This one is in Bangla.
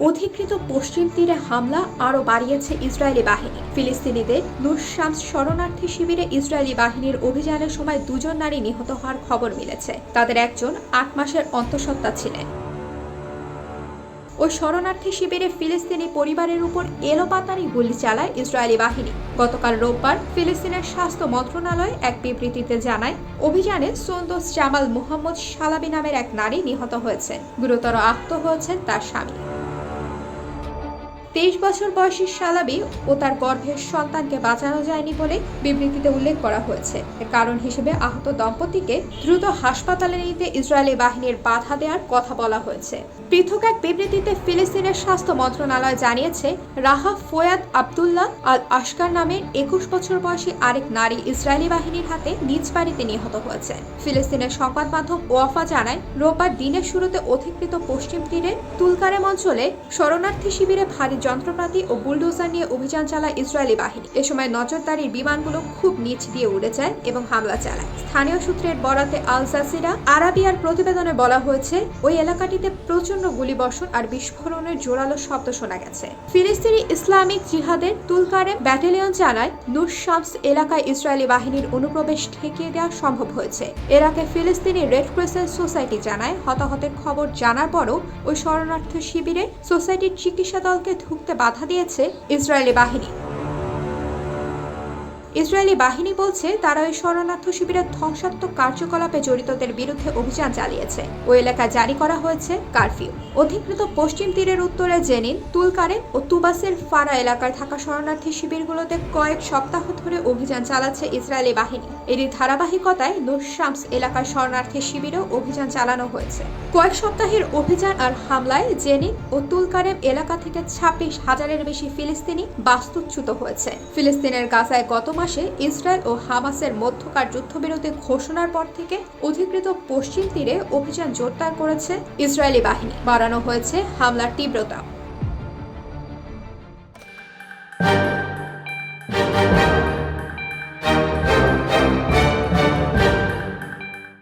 অধিকৃত পশ্চিম তীরে হামলা আরও বাড়িয়েছে ইসরায়েলি বাহিনী। ফিলিস্তিনিদের নুর শামস শরণার্থী শিবিরে ইসরায়েলি বাহিনীর অভিযানের সময় 2 জন নারী নিহত হওয়ার খবর মিলেছে। তাদের একজন 8 মাসের অন্তঃসত্ত্বা ছিলেন। ওই শরণার্থী শিবিরে ফিলিস্তিনি পরিবারের উপর এলোপাতাড়ি গুলি চালায় ইসরায়েলি বাহিনী। গতকাল রোববার ফিলিস্তিনের স্বাস্থ্য মন্ত্রণালয় এক বিবৃতিতে জানায়, অভিযানে সোন্দোস জামাল মুহাম্মদ সালাবি নামের এক নারী নিহত হয়েছেন। গুরুতর আহত হয়েছেন তার স্বামী। 23 বছর বয়সী সালাবি ও তার গর্ভের সন্তানকে বাঁচানো যায়নি বলে বিবৃতিতে উল্লেখ করা হয়েছে। এর কারণ হিসেবে আহত দম্পতিকে দ্রুত হাসপাতালে নিতে ইসরায়েলি বাহিনীর বাধা দেওয়ার কথা বলা হয়েছে। পৃথক এক বিবৃতিতে ফিলিস্তিনের স্বাস্থ্য মন্ত্রণালয় জানিয়েছে, রাহা ফোয়াদ আবদুল্লাহ আল আশকার নামের 21 বছর বয়সী আরেক নারী ইসরায়েলি বাহিনীর হাতে নিজ বাড়িতে নিহত হয়েছেন। ফিলিস্তিনের সংবাদ মাধ্যম ওয়াফা জানায়, রোববার দিনের শুরুতে অধিকৃত পশ্চিম তীরে তুলকারেম অঞ্চলে শরণার্থী শিবিরে ভারী যন্ত্রপাতি ও বুলডোজার নিয়ে অভিযান চালায় ইসরায়েলি বাহিনী। এ সময় নজরদারির বিমানগুলো খুব নিচ দিয়ে উড়ে যায় এবং হামলা চালায়। স্থানীয় সূত্রের বরাতে আল জাজিরা আরাবিয়ার প্রতিবেদনে বলা হয়েছে, ওই এলাকাটিতে প্রচন্ড গুলিবর্ষণ আর বিস্ফোরণের জোরালো শব্দ শোনা গেছে। ফিলিস্তিনি ইসলামিক জিহাদের তুলকারেম ব্যাটালিয়ন জানায়, নুর শামস এলাকায় ইসরায়েলি বাহিনীর অনুপ্রবেশ ঠেকিয়ে দেওয়া সম্ভব হয়েছে। এর আগে ফিলিস্তিনি রেড ক্রিসেন্ট সোসাইটি জানায়, হতাহতের খবর জানার পরও ওই শরণার্থী শিবিরে সোসাইটির চিকিৎসা দলকে ঢুকতে বাধা দিয়েছে ইসরায়েলি বাহিনী। ইসরায়েলি বাহিনী বলছে, তারা ওই শরণার্থী শিবিরের ধ্বংসাত্মক কার্যকলাপে জড়িতদের বিরুদ্ধে অভিযান চালিয়েছে। ওই এলাকায় জারি করা হয়েছে কারফিউ। অধিকৃত পশ্চিম তীরের উত্তরে জেনিন, তুলকারেম ও তুবাসের ফারা এলাকায় থাকা শরণার্থী শিবিরগুলোতে কয়েক সপ্তাহ ধরে অভিযান চালাচ্ছে ইসরায়েলি বাহিনী। এরই ধারাবাহিকতায় নুর শামস এলাকার শরণার্থী শিবিরেও অভিযান চালানো হয়েছে। কয়েক সপ্তাহের অভিযান আর হামলায় জেনিন ও তুলকারেম এলাকা থেকে 26,000-এর বেশি ফিলিস্তিনি বাস্তুচ্যুত হয়েছে। ফিলিস্তিনের গাজায় গত মাসে ইসরায়েল ও হামাসের মধ্যকার যুদ্ধবিরতি ঘোষণার পর থেকে অধিকৃত পশ্চিম তীরে অভিযান জোরদার করেছে ইসরায়েলি বাহিনী। বাড়ানো হয়েছে হামলার তীব্রতা।